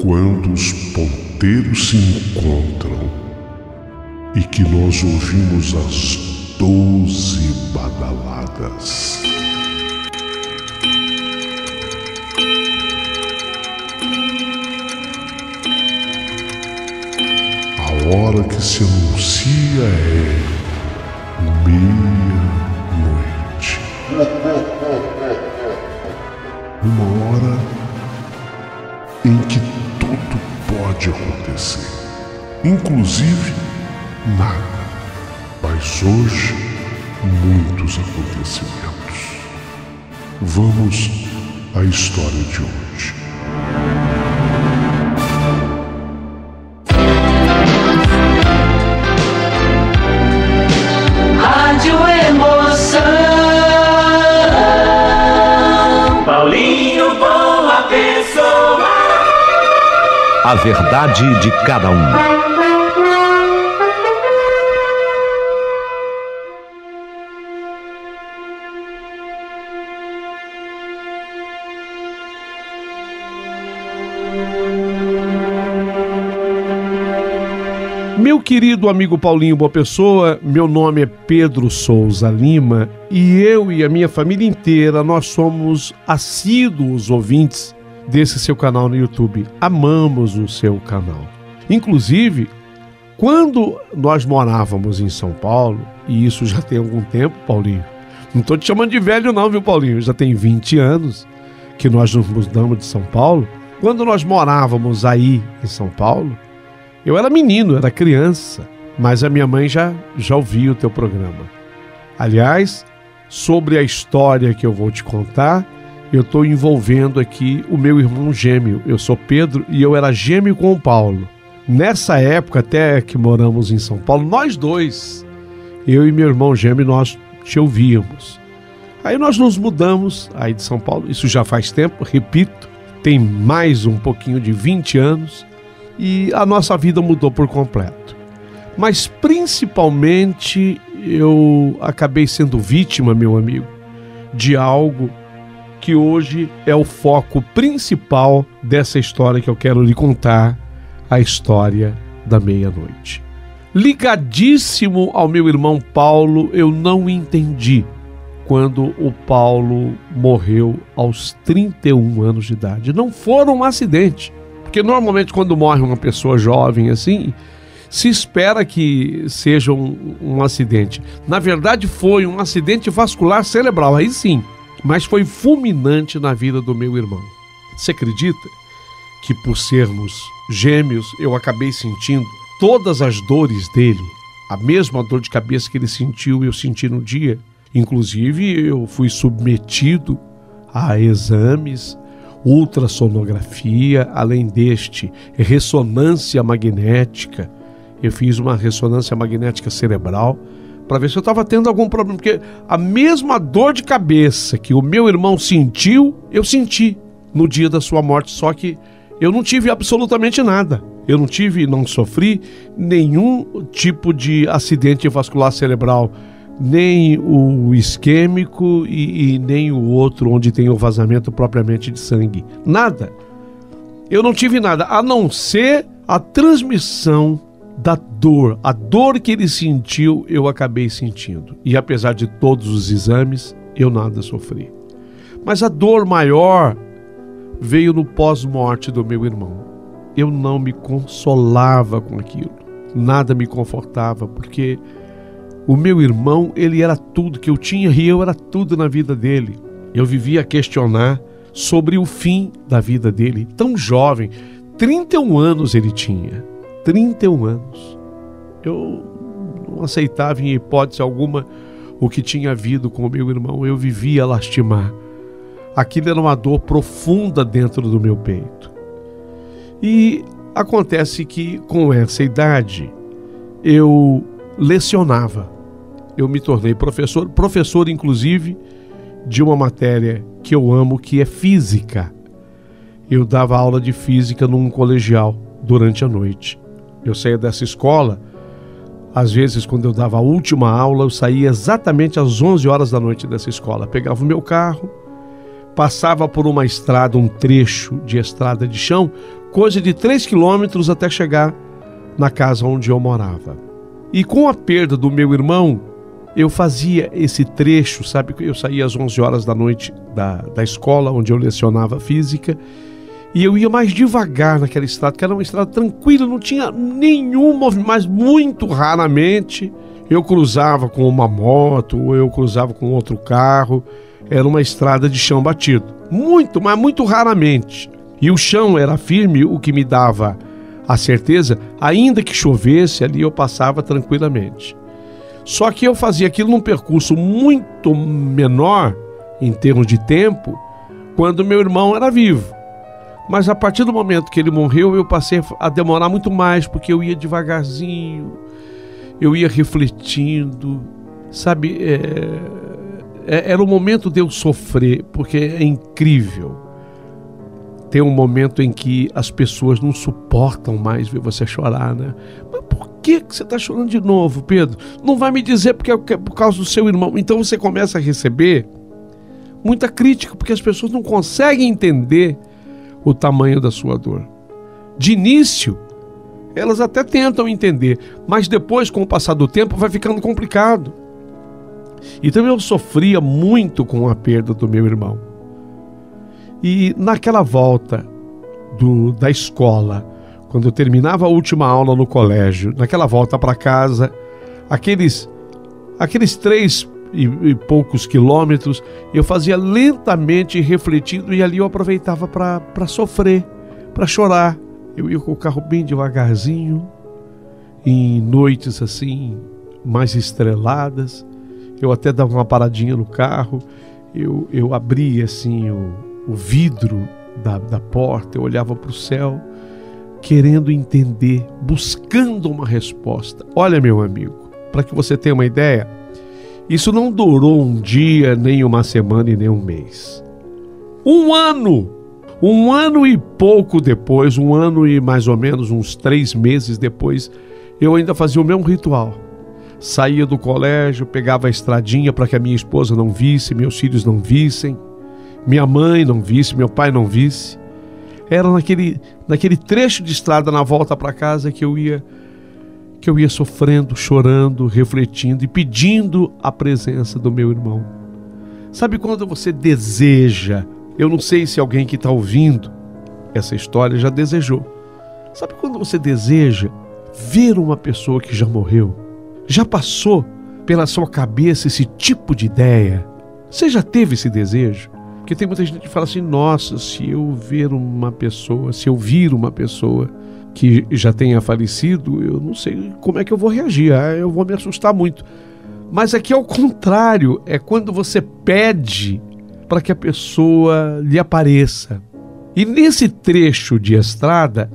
Quando os ponteiros se encontram e que nós ouvimos as 12 badaladas. A hora que se anuncia é meia-noite. Uma hora em que tudo pode acontecer, inclusive nada. Mas hoje, muitos acontecimentos. Vamos à história de hoje. Rádio Emoção, Paulinho Boa Pessoa. A verdade de cada um. Meu querido amigo Paulinho Boa Pessoa, meu nome é Pedro Souza Lima e eu e a minha família inteira, nós somos assíduos ouvintes desse seu canal no YouTube. Amamos o seu canal. Inclusive, quando nós morávamos em São Paulo, e isso já tem algum tempo, Paulinho, não estou te chamando de velho não, viu, Paulinho? Já tem 20 anos que nós nos mudamos de São Paulo. Quando nós morávamos aí em São Paulo, eu era menino, era criança, mas a minha mãe já ouvia o teu programa. Aliás, sobre a história que eu vou te contar, eu estou envolvendo aqui o meu irmão gêmeo. Eu sou Pedro e eu era gêmeo com o Paulo. Nessa época, até que moramos em São Paulo, nós dois, eu e meu irmão gêmeo, nós te ouvíamos. Aí nós nos mudamos aí de São Paulo, isso já faz tempo, repito, tem mais um pouquinho de 20 anos, e a nossa vida mudou por completo. Mas principalmente eu acabei sendo vítima, meu amigo, de algo que hoje é o foco principal dessa história que eu quero lhe contar, a história da meia-noite. Ligadíssimo ao meu irmão Paulo, eu não entendi quando o Paulo morreu aos 31 anos de idade. Não foi um acidente. Porque normalmente quando morre uma pessoa jovem assim, se espera que seja um acidente. Na verdade foi um acidente vascular cerebral, aí sim, mas foi fulminante na vida do meu irmão. Você acredita que por sermos gêmeos eu acabei sentindo todas as dores dele? A mesma dor de cabeça que ele sentiu, eu senti no dia. Inclusive eu fui submetido a exames, ultrassonografia, além deste, ressonância magnética. Eu fiz uma ressonância magnética cerebral para ver se eu estava tendo algum problema, porque a mesma dor de cabeça que o meu irmão sentiu, eu senti no dia da sua morte, só que eu não tive absolutamente nada. Eu não sofri nenhum tipo de acidente vascular cerebral, nem o isquêmico e nem o outro onde tem o vazamento propriamente de sangue. Nada. Eu não tive nada, a não ser a transmissão da dor. A dor que ele sentiu, eu acabei sentindo. E apesar de todos os exames, eu nada sofri. Mas a dor maior veio no pós-morte do meu irmão. Eu não me consolava com aquilo. Nada me confortava, porque o meu irmão, ele era tudo que eu tinha e eu era tudo na vida dele. Eu vivia a questionar sobre o fim da vida dele. Tão jovem, 31 anos ele tinha. 31 anos. Eu não aceitava em hipótese alguma o que tinha havido com o meu irmão. Eu vivia a lastimar. Aquilo era uma dor profunda dentro do meu peito. E acontece que com essa idade eu lecionava. Eu me tornei professor inclusive de uma matéria que eu amo, que é física. Eu dava aula de física num colegial durante a noite. Eu saía dessa escola, às vezes quando eu dava a última aula, eu saía exatamente às 11 horas da noite dessa escola. Pegava o meu carro, passava por uma estrada, um trecho de estrada de chão, coisa de 3 quilômetros até chegar na casa onde eu morava. E com a perda do meu irmão, eu fazia esse trecho, sabe? Eu saía às 11 horas da noite da escola, onde eu lecionava física, e eu ia mais devagar naquela estrada, que era uma estrada tranquila, não tinha nenhum movimento, mas muito raramente eu cruzava com uma moto, ou eu cruzava com outro carro. Era uma estrada de chão batido, muito, mas muito raramente. E o chão era firme, o que me dava a certeza, ainda que chovesse, ali eu passava tranquilamente. Só que eu fazia aquilo num percurso muito menor, em termos de tempo, quando meu irmão era vivo. Mas a partir do momento que ele morreu, eu passei a demorar muito mais, porque eu ia devagarzinho, eu ia refletindo, sabe? Era o momento de eu sofrer, porque é incrível. Tem um momento em que as pessoas não suportam mais ver você chorar, né? Mas por que você está chorando de novo, Pedro? Não vai me dizer porque é por causa do seu irmão. Então você começa a receber muita crítica, porque as pessoas não conseguem entender o tamanho da sua dor. De início, elas até tentam entender, mas depois, com o passar do tempo, vai ficando complicado. Então eu sofria muito com a perda do meu irmão. E naquela volta da escola, quando eu terminava a última aula no colégio, naquela volta para casa, aqueles 3 e poucos quilômetros, eu fazia lentamente, refletindo, e ali eu aproveitava para sofrer, para chorar. Eu ia com o carro bem devagarzinho, em noites assim, mais estreladas. Eu até dava uma paradinha no carro, eu abria assim o vidro da porta, eu olhava para o céu, querendo entender, buscando uma resposta. Olha, meu amigo, para que você tenha uma ideia, isso não durou um dia, nem uma semana e nem um mês. Um ano e pouco depois, um ano e mais ou menos uns 3 meses depois, eu ainda fazia o mesmo ritual. Saía do colégio, pegava a estradinha para que a minha esposa não visse, meus filhos não vissem, minha mãe não visse, meu pai não visse. Era naquele trecho de estrada na volta para casa que eu ia sofrendo, chorando, refletindo e pedindo a presença do meu irmão. Sabe quando você deseja? Eu não sei se alguém que está ouvindo essa história já desejou. Sabe quando você deseja ver uma pessoa que já morreu? Já passou pela sua cabeça esse tipo de ideia? Você já teve esse desejo? Porque tem muita gente que fala assim: nossa, se eu vir uma pessoa que já tenha falecido, eu não sei como é que eu vou reagir, eu vou me assustar muito. Mas aqui é o contrário, é quando você pede para que a pessoa lhe apareça. E nesse trecho de estrada,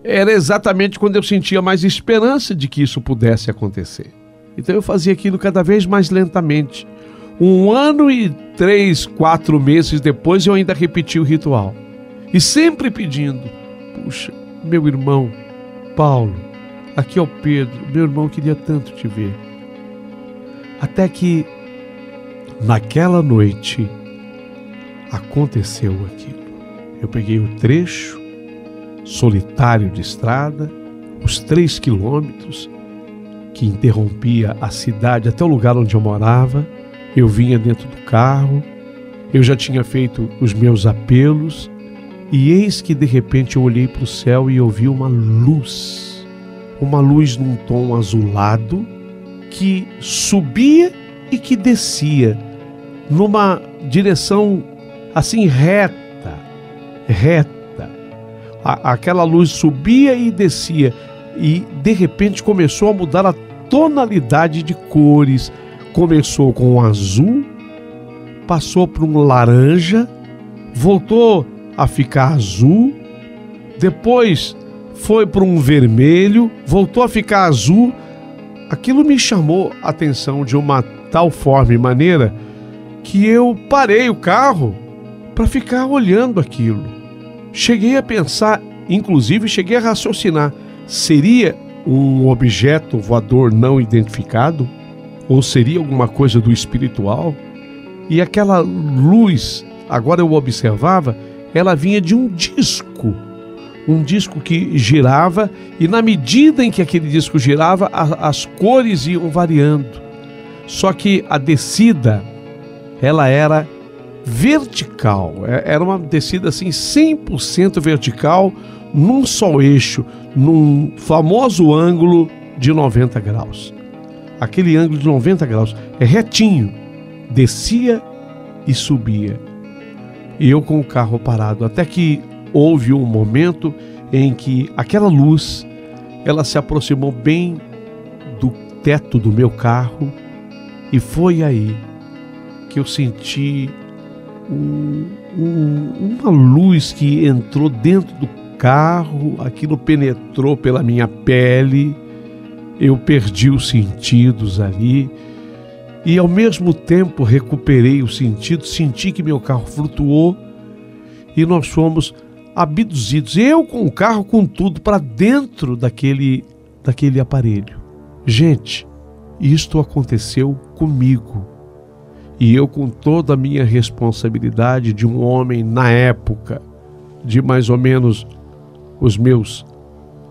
era exatamente quando eu sentia mais esperança de que isso pudesse acontecer. Então eu fazia aquilo cada vez mais lentamente. 1 ano e 3, 4 meses depois, eu ainda repeti o ritual. E sempre pedindo: puxa, meu irmão, Paulo, aqui é o Pedro, meu irmão queria tanto te ver. Até que, naquela noite, aconteceu aquilo. Eu peguei o trecho solitário de estrada, os 3 quilômetros que interrompia a cidade até o lugar onde eu morava. Eu vinha dentro do carro, eu já tinha feito os meus apelos, e eis que de repente eu olhei para o céu e eu vi uma luz num tom azulado, que subia e que descia numa direção assim reta. Aquela luz subia e descia, e de repente começou a mudar a tonalidade de cores. Começou com um azul, passou para um laranja, voltou a ficar azul, depois foi para um vermelho, voltou a ficar azul. Aquilo me chamou a atenção de uma tal forma e maneira que eu parei o carro para ficar olhando aquilo. Cheguei a pensar, inclusive cheguei a raciocinar, seria um objeto voador não identificado? Ou seria alguma coisa do espiritual? E aquela luz, agora eu observava, ela vinha de um disco um disco que girava, e na medida em que aquele disco girava, as cores iam variando. Só que a descida, ela era vertical, era uma descida assim 100% vertical, num só eixo, num famoso ângulo de 90 graus. Aquele ângulo de 90 graus é retinho, descia e subia. E eu com o carro parado, até que houve um momento em que aquela luz, ela se aproximou bem do teto do meu carro, e foi aí que eu senti uma luz que entrou dentro do carro, aquilo penetrou pela minha pele, eu perdi os sentidos ali, e ao mesmo tempo recuperei os sentidos, senti que meu carro flutuou, e nós fomos abduzidos, eu com o carro, com tudo, para dentro daquele aparelho. Gente, isto aconteceu comigo. E eu, com toda a minha responsabilidade de um homem na época, de mais ou menos os meus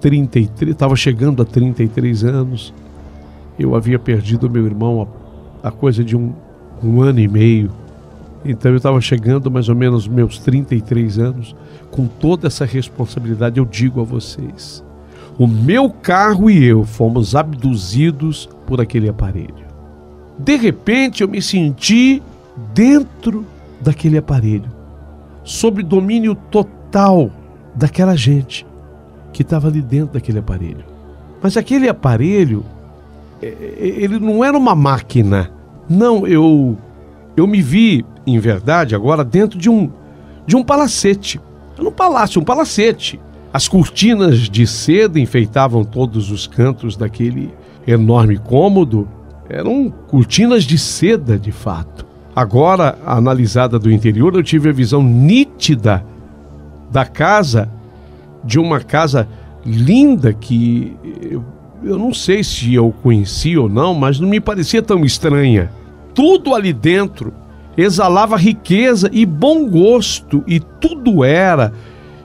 33, estava chegando a 33 anos, eu havia perdido meu irmão a coisa de um ano e meio. Então eu estava chegando mais ou menos aos meus 33 anos, com toda essa responsabilidade. Eu digo a vocês, o meu carro e eu fomos abduzidos por aquele aparelho. De repente eu me senti dentro daquele aparelho, sob domínio total daquela gente que estava ali dentro daquele aparelho. Mas aquele aparelho, ele não era uma máquina. Não, eu me vi, em verdade, agora dentro de um palacete. Era um palácio, um palacete. As cortinas de seda enfeitavam todos os cantos daquele enorme cômodo. Eram cortinas de seda, de fato. Agora, analisada do interior, eu tive a visão nítida da casa, de uma casa linda que eu não sei se eu conhecia ou não, mas não me parecia tão estranha. Tudo ali dentro exalava riqueza e bom gosto, e tudo era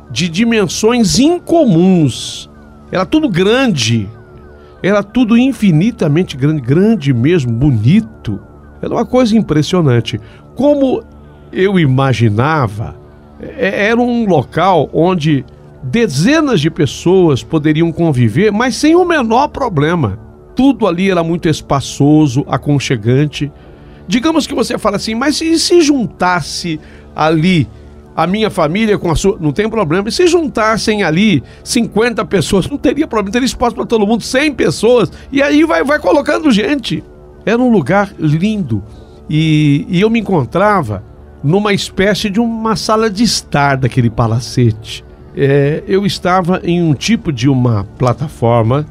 de dimensões incomuns. Era tudo grande. Era tudo infinitamente grande, grande mesmo, bonito. Era uma coisa impressionante. Como eu imaginava, era um local onde dezenas de pessoas poderiam conviver, mas sem o menor problema. Tudo ali era muito espaçoso, aconchegante. Digamos que você fala assim, mas e se juntasse ali a minha família com a sua? Não tem problema. E se juntassem ali 50 pessoas, não teria problema, teria espaço para todo mundo, 100 pessoas, e aí vai colocando gente. Era um lugar lindo, e eu me encontrava numa espécie de uma sala de estar daquele palacete. Eu estava em um tipo de uma plataforma,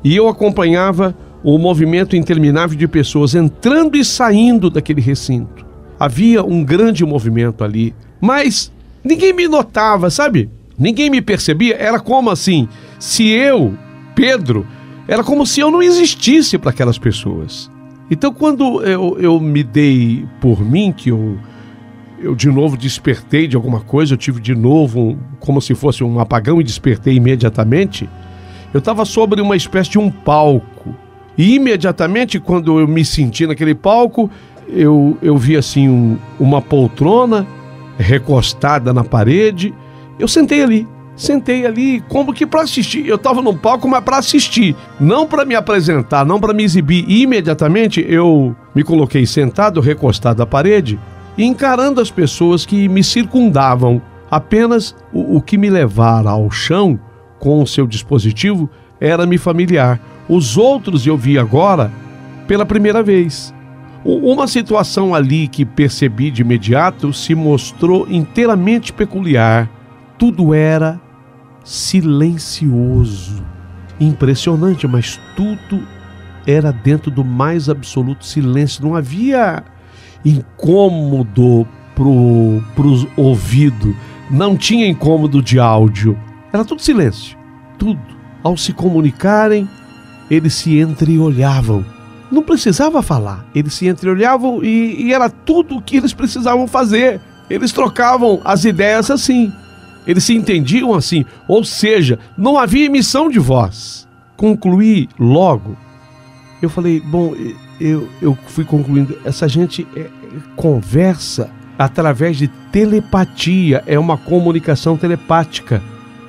e eu acompanhava o movimento interminável de pessoas entrando e saindo daquele recinto. Havia um grande movimento ali, mas ninguém me notava, sabe? Ninguém me percebia. Era como assim, se eu, Pedro, era como se eu não existisse para aquelas pessoas. Então, quando eu me dei por mim, que eu de novo despertei de alguma coisa, eu tive de novo como se fosse um apagão e despertei imediatamente, eu estava sobre uma espécie de um palco. E imediatamente, quando eu me senti naquele palco, eu vi assim uma poltrona recostada na parede. Eu sentei ali como que para assistir. Eu estava num palco, mas para assistir, não para me apresentar, não para me exibir. E imediatamente eu me coloquei sentado, recostado à parede, e encarando as pessoas que me circundavam. Apenas o que me levara ao chão com o seu dispositivo era-me familiar. Os outros eu vi agora pela primeira vez. Uma situação ali que percebi de imediato se mostrou inteiramente peculiar. Tudo era silencioso. Impressionante, mas tudo era dentro do mais absoluto silêncio. Não havia incômodo pro ouvido. Não tinha incômodo de áudio. Era tudo silêncio. Tudo. Ao se comunicarem, eles se entreolhavam. Não precisava falar. Eles se entreolhavam e era tudo o que eles precisavam fazer. Eles trocavam as ideias assim. Eles se entendiam assim, ou seja, não havia emissão de voz. Concluí logo. Eu falei, bom, eu fui concluindo, essa gente conversa através de telepatia, é uma comunicação telepática,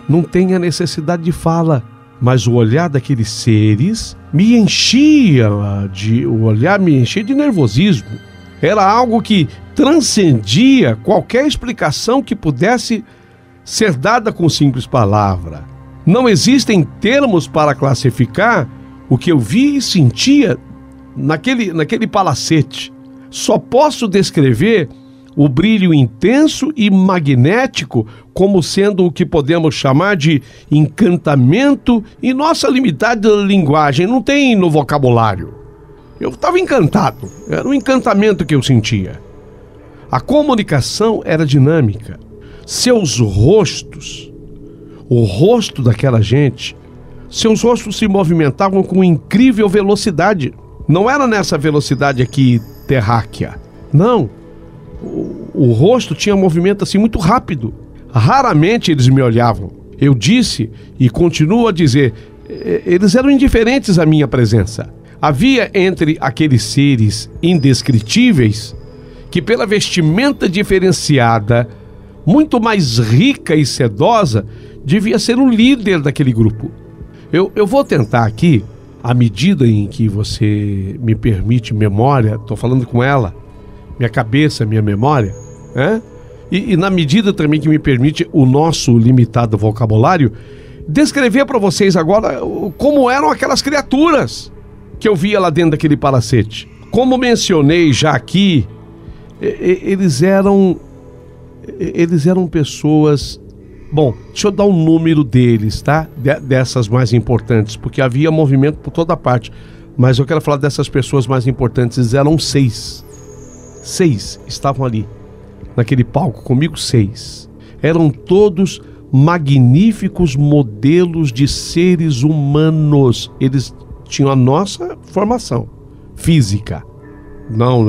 não tem a necessidade de fala. Mas o olhar daqueles seres me enchia de nervosismo. Era algo que transcendia qualquer explicação que pudesse ser dada com simples palavra. Não existem termos para classificar o que eu vi e sentia naquele palacete. Só posso descrever o brilho intenso e magnético como sendo o que podemos chamar de encantamento em nossa limitada linguagem, não tem no vocabulário. Eu estava encantado, era um encantamento que eu sentia. A comunicação era dinâmica. Seus rostos, o rosto daquela gente, seus rostos se movimentavam com incrível velocidade. Não era nessa velocidade aqui terráquea, não. O rosto tinha um movimento assim muito rápido. Raramente eles me olhavam. Eu disse e continuo a dizer, eles eram indiferentes à minha presença. Havia entre aqueles seres indescritíveis que, pela vestimenta diferenciada, muito mais rica e sedosa, devia ser o líder daquele grupo. Eu vou tentar aqui, à medida em que você me permite memória, estou falando com ela, minha cabeça, minha memória, né? E na medida também que me permite o nosso limitado vocabulário, descrever para vocês agora como eram aquelas criaturas que eu via lá dentro daquele palacete. Como mencionei já aqui, eles eram pessoas... Bom, deixa eu dar um número deles, tá? Dessas mais importantes, porque havia movimento por toda parte. Mas eu quero falar dessas pessoas mais importantes. Eram 6. 6 estavam ali, naquele palco comigo, 6. Eram todos magníficos modelos de seres humanos. Eles tinham a nossa formação física. Não,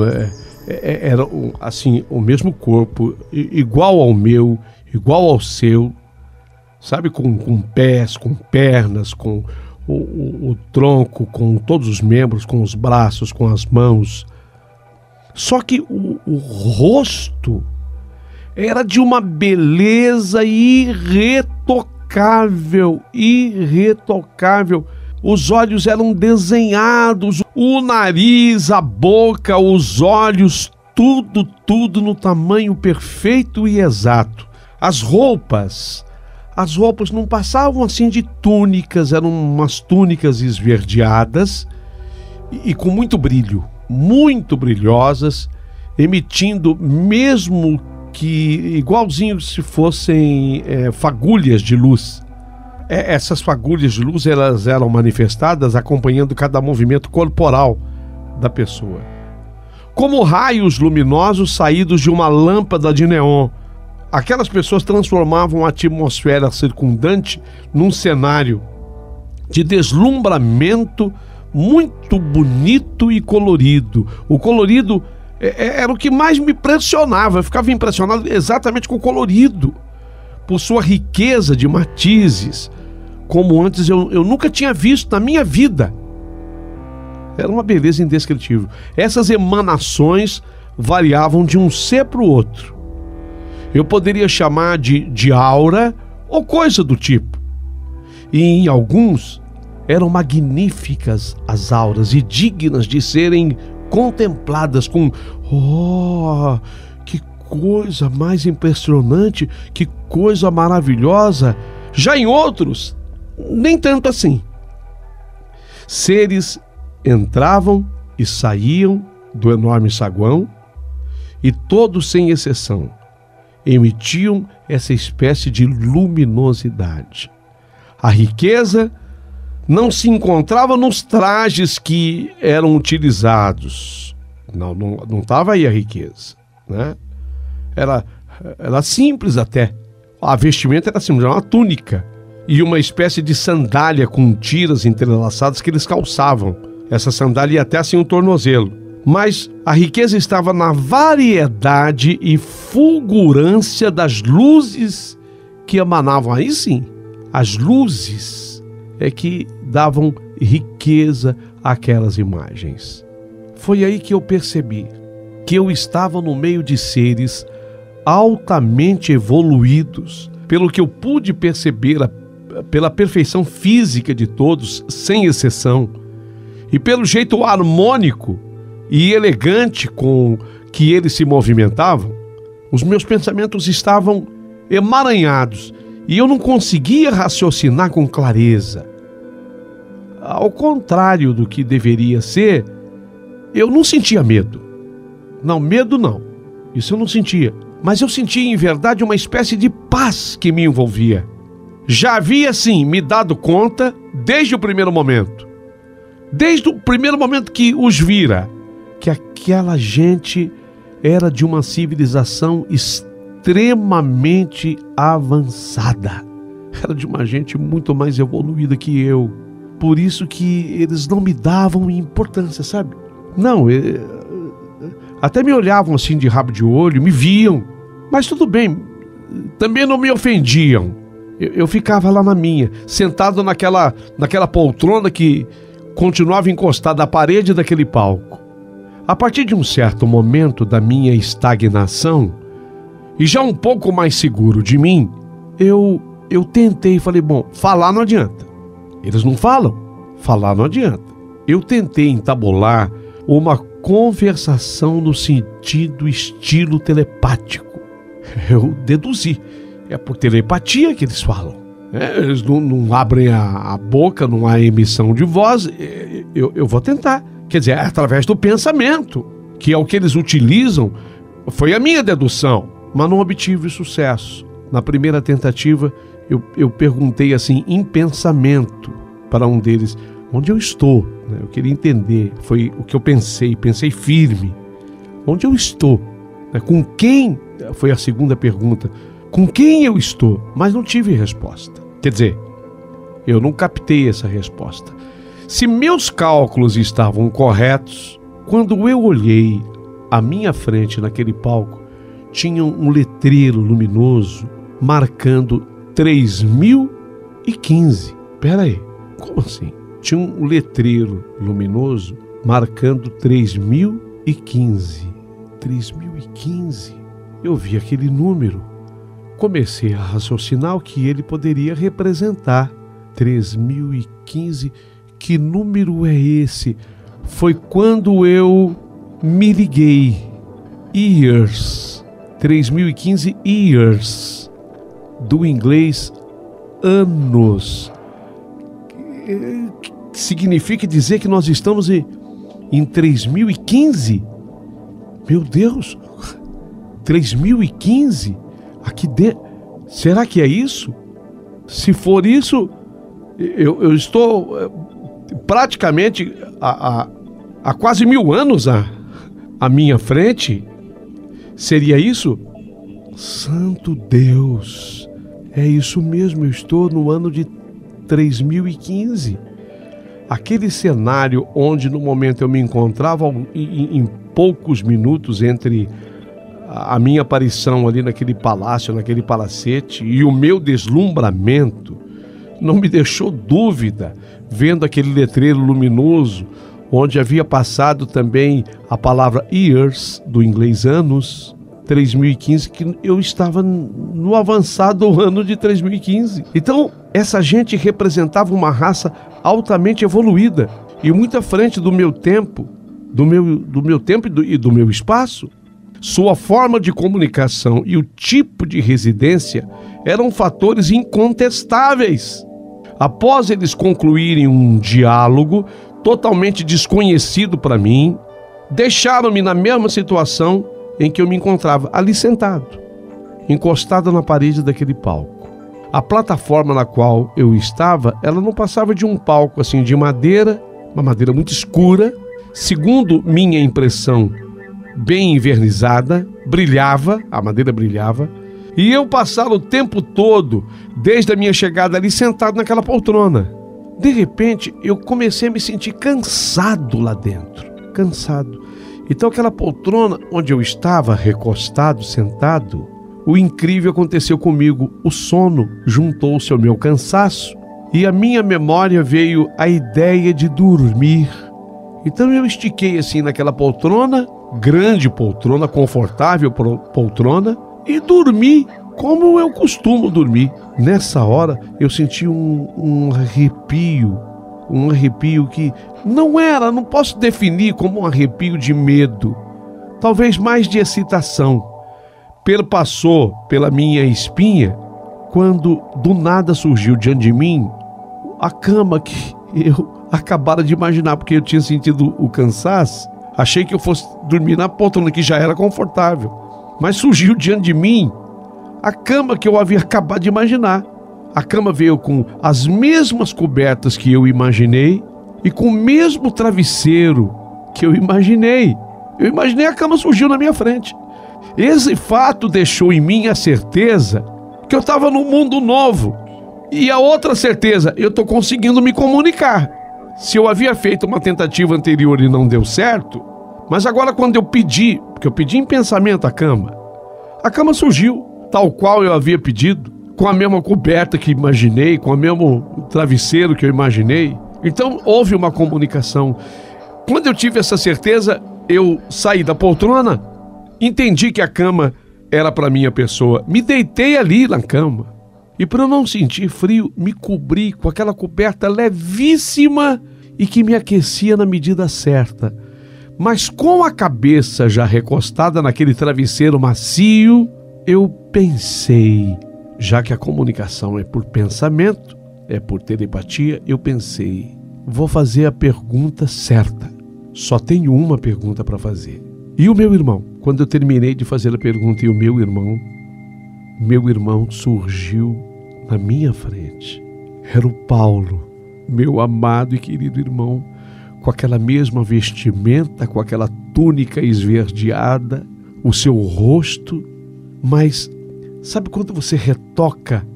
era assim, o mesmo corpo, igual ao meu, igual ao seu, sabe, com pés, com pernas, com o tronco, com todos os membros, com os braços, com as mãos. Só que o rosto era de uma beleza irretocável. Os olhos eram desenhados, o nariz, a boca, os olhos, tudo no tamanho perfeito e exato. As roupas não passavam assim de túnicas, eram umas túnicas esverdeadas e com muito brilho, muito brilhosas, emitindo, mesmo que igualzinho se fossem fagulhas de luz. Essas fagulhas de luz, elas eram manifestadas acompanhando cada movimento corporal da pessoa, como raios luminosos saídos de uma lâmpada de neon. Aquelas pessoas transformavam a atmosfera circundante num cenário de deslumbramento muito bonito e colorido. O colorido era o que mais me impressionava. Eu ficava impressionado exatamente com o colorido, por sua riqueza de matizes, como antes eu nunca tinha visto na minha vida. Era uma beleza indescritível. Essas emanações variavam de um ser para o outro. Eu poderia chamar de aura ou coisa do tipo. E em alguns eram magníficas as auras e dignas de serem contempladas com... Oh, que coisa mais impressionante, que coisa maravilhosa. Já em outros, nem tanto assim. Seres entravam e saíam do enorme saguão e todos, sem exceção, emitiam essa espécie de luminosidade. A riqueza não se encontrava nos trajes que eram utilizados. Não estava aí a riqueza, né? Era simples até. A vestimenta era simples, era uma túnica e uma espécie de sandália com tiras entrelaçadas que eles calçavam. Essa sandália ia até assim o tornozelo. Mas a riqueza estava na variedade e fulgurância das luzes que emanavam, aí sim, as luzes é que davam riqueza àquelas imagens. Foi aí que eu percebi que eu estava no meio de seres altamente evoluídos, pelo que eu pude perceber pela perfeição física de todos, sem exceção, e pelo jeito harmônico e elegante com que eles se movimentavam. Os meus pensamentos estavam emaranhados e eu não conseguia raciocinar com clareza. Ao contrário do que deveria ser, eu não sentia medo. Não, medo não. Isso eu não sentia. Mas eu sentia, em verdade, uma espécie de paz que me envolvia. Já havia, sim, me dado conta desde o primeiro momento. Desde o primeiro momento que os vira, que aquela gente era de uma civilização extremamente avançada. Era de uma gente muito mais evoluída que eu. Por isso que eles não me davam importância, sabe? Não, até me olhavam assim de rabo de olho, me viam. Mas tudo bem, também não me ofendiam. Eu ficava lá na minha, sentado naquela poltrona que continuava encostada à parede daquele palco. A partir de um certo momento da minha estagnação, e já um pouco mais seguro de mim, eu tentei, falei, bom, falar não adianta. Eles não falam, falar não adianta. Eu tentei entabular uma conversação no sentido estilo telepático. Eu deduzi, é por telepatia que eles falam. Eles não abrem a boca, não há emissão de voz. Eu vou tentar. Quer dizer, é através do pensamento, que é o que eles utilizam. Foi a minha dedução, mas não obtive sucesso. Na primeira tentativa, eu perguntei assim, em pensamento, para um deles, onde eu estou? Eu queria entender, foi o que eu pensei firme. Onde eu estou? Com quem? Foi a segunda pergunta. Com quem eu estou? Mas não tive resposta. Quer dizer, eu não captei essa resposta. Se meus cálculos estavam corretos, quando eu olhei à minha frente naquele palco, tinha um letreiro luminoso marcando 3015. Pera aí, como assim? Tinha um letreiro luminoso marcando 3015. 3015. Eu vi aquele número. Comecei a raciocinar o que ele poderia representar. 3015. Que número é esse? Foi quando eu me liguei. Years. 3015 years. Do inglês anos. Significa dizer que nós estamos em 3015? Meu Deus! 3015? Aqui dentro. Será que é isso? Se for isso, eu estou praticamente há quase 1000 anos à minha frente. Seria isso? Santo Deus! É isso mesmo, eu estou no ano de 3015. Aquele cenário onde no momento eu me encontrava em poucos minutos entre a minha aparição ali naquele palácio, naquele palacete, e o meu deslumbramento, não me deixou dúvida, vendo aquele letreiro luminoso, onde havia passado também a palavra years, do inglês anos, 3015, que eu estava no avançado ano de 3015. Então, essa gente representava uma raça altamente evoluída e muito à frente do meu tempo, do meu tempo e do meu espaço. Sua forma de comunicação e o tipo de residência eram fatores incontestáveis. Após eles concluírem um diálogo totalmente desconhecido para mim, deixaram-me na mesma situação em que eu me encontrava, ali sentado, encostado na parede daquele palco. A plataforma na qual eu estava, ela não passava de um palco assim de madeira, uma madeira muito escura, segundo minha impressão, bem envernizada, brilhava, a madeira brilhava, e eu passava o tempo todo, desde a minha chegada ali, sentado naquela poltrona. De repente, eu comecei a me sentir cansado lá dentro, cansado. Então aquela poltrona onde eu estava recostado, sentado, o incrível aconteceu comigo. O sono juntou-se ao meu cansaço e à minha memória veio a ideia de dormir. Então eu estiquei assim naquela poltrona, grande poltrona, confortável poltrona, e dormi como eu costumo dormir. Nessa hora eu senti um arrepio que não posso definir como um arrepio de medo, talvez mais de excitação. Passou pela minha espinha quando do nada surgiu diante de mim a cama que eu acabara de imaginar, porque eu tinha sentido o cansaço. Achei que eu fosse dormir na poltrona, que já era confortável, mas surgiu diante de mim a cama que eu havia acabado de imaginar. A cama veio com as mesmas cobertas que eu imaginei e com o mesmo travesseiro que eu imaginei. Eu imaginei, a cama surgiu na minha frente. Esse fato deixou em mim a certeza que eu estava num mundo novo. E a outra certeza, eu estou conseguindo me comunicar. Se eu havia feito uma tentativa anterior e não deu certo, mas agora quando eu pedi, porque eu pedi em pensamento a cama surgiu tal qual eu havia pedido, com a mesma coberta que imaginei, com o mesmo travesseiro que eu imaginei. Então houve uma comunicação. Quando eu tive essa certeza, eu saí da poltrona, entendi que a cama era para minha pessoa, me deitei ali na cama e, para eu não sentir frio, me cobri com aquela coberta levíssima e que me aquecia na medida certa. Mas com a cabeça já recostada naquele travesseiro macio, eu pensei, já que a comunicação é por pensamento, é por telepatia, eu pensei, vou fazer a pergunta certa. Só tenho uma pergunta para fazer. E o meu irmão? Quando eu terminei de fazer a pergunta, e o meu irmão surgiu na minha frente. Era o Paulo, meu amado e querido irmão, com aquela mesma vestimenta, com aquela túnica esverdeada, o seu rosto. Mas sabe quando você retoca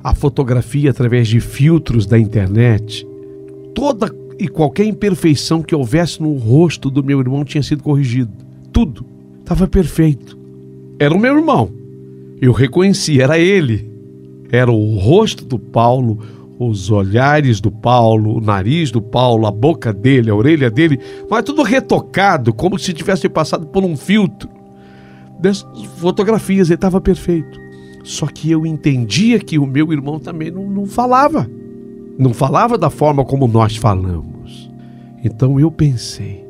a fotografia através de filtros da internet? Toda e qualquer imperfeição que houvesse no rosto do meu irmão tinha sido corrigido. Tudo estava perfeito. Era o meu irmão. Eu reconheci, era ele. Era o rosto do Paulo, os olhares do Paulo, o nariz do Paulo, a boca dele, a orelha dele, mas tudo retocado, como se tivesse passado por um filtro. Das fotografias, ele estava perfeito. Só que eu entendia que o meu irmão também não falava. Não falava da forma como nós falamos. Então eu pensei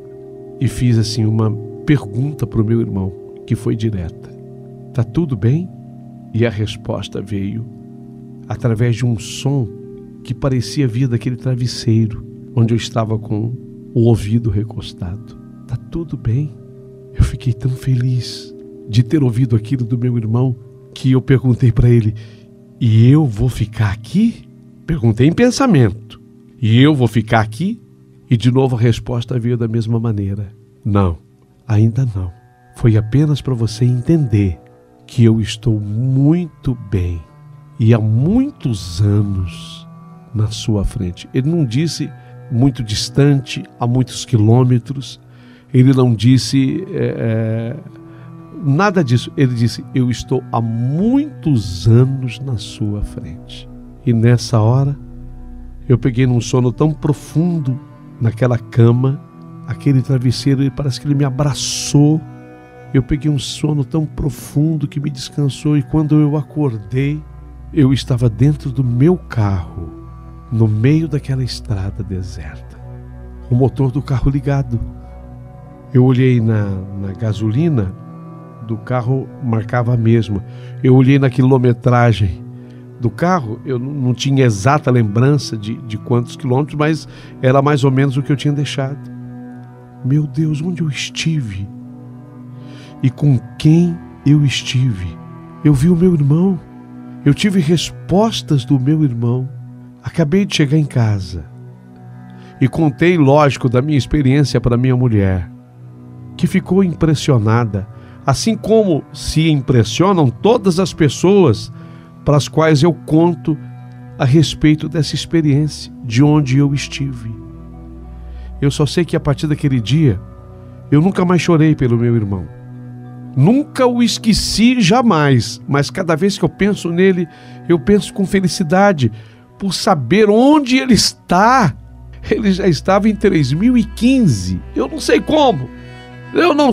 e fiz assim uma pergunta para o meu irmão, que foi direta. Tá tudo bem? E a resposta veio através de um som que parecia vir daquele travesseiro onde eu estava com o ouvido recostado. Tá tudo bem? Eu fiquei tão feliz de ter ouvido aquilo do meu irmão que eu perguntei para ele, e eu vou ficar aqui? Perguntei em pensamento. E eu vou ficar aqui? E de novo a resposta veio da mesma maneira. Não, ainda não. Foi apenas para você entender que eu estou muito bem e há muitos anos na sua frente. Ele não disse muito distante, a muitos quilômetros. Ele não disse nada disso. Ele disse, eu estou há muitos anos na sua frente. E nessa hora, eu peguei num sono tão profundo naquela cama, aquele travesseiro, ele parece que ele me abraçou. Eu peguei um sono tão profundo que me descansou, e quando eu acordei, eu estava dentro do meu carro, no meio daquela estrada deserta, o motor do carro ligado. Eu olhei na gasolina do carro, marcava a mesma. Eu olhei na quilometragem do carro, eu não tinha exata lembrança de quantos quilômetros, mas era mais ou menos o que eu tinha deixado. Meu Deus, onde eu estive? E com quem eu estive? Eu vi o meu irmão. Eu tive respostas do meu irmão. Acabei de chegar em casa e contei, lógico, da minha experiência para minha mulher, que ficou impressionada, assim como se impressionam todas as pessoas para as quais eu conto a respeito dessa experiência, de onde eu estive. Eu só sei que a partir daquele dia, eu nunca mais chorei pelo meu irmão. Nunca o esqueci, jamais, mas cada vez que eu penso nele, eu penso com felicidade, por saber onde ele está. Ele já estava em 3015. Eu não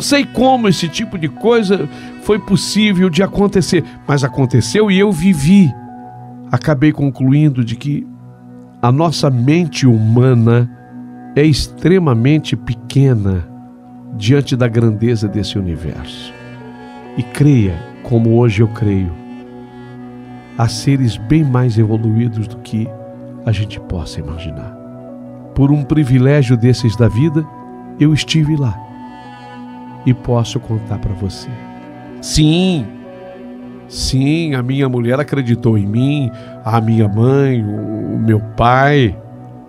sei como esse tipo de coisa foi possível de acontecer, mas aconteceu e eu vivi. Acabei concluindo de que a nossa mente humana é extremamente pequena diante da grandeza desse universo. E creia, como hoje eu creio, há seres bem mais evoluídos do que a gente possa imaginar. Por um privilégio desses da vida, eu estive lá e posso contar para você. Sim, a minha mulher acreditou em mim, a minha mãe, o meu pai,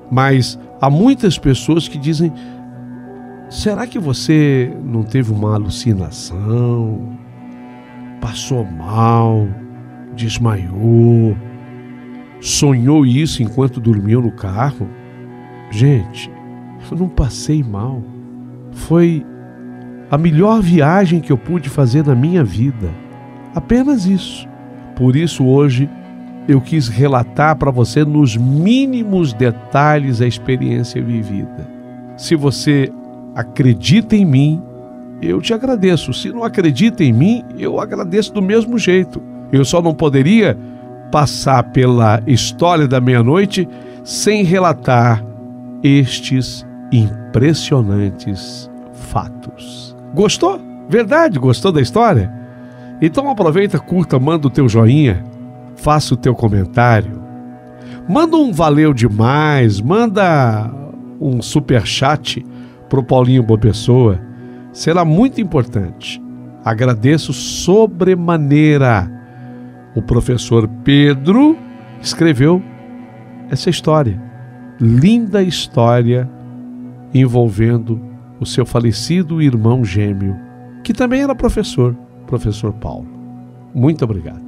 mas há muitas pessoas que dizem: será que você não teve uma alucinação? Passou mal, desmaiou, sonhou isso enquanto dormiu no carro? Gente, eu não passei mal. Foi a melhor viagem que eu pude fazer na minha vida. Apenas isso. Por isso hoje eu quis relatar para você nos mínimos detalhes a experiência vivida. Se você acredita em mim, eu te agradeço. Se não acredita em mim, eu agradeço do mesmo jeito. Eu só não poderia passar pela história da meia-noite sem relatar estes impressionantes fatos. Gostou? Verdade? Gostou da história? Então aproveita, curta, manda o teu joinha, faça o teu comentário, manda um valeu demais, manda um superchat pro Paulinho Boa Pessoa. Será muito importante. Agradeço sobremaneira. O professor Pedro escreveu essa história. Linda história envolvendo o seu falecido irmão gêmeo, que também era professor Paulo. Muito obrigado.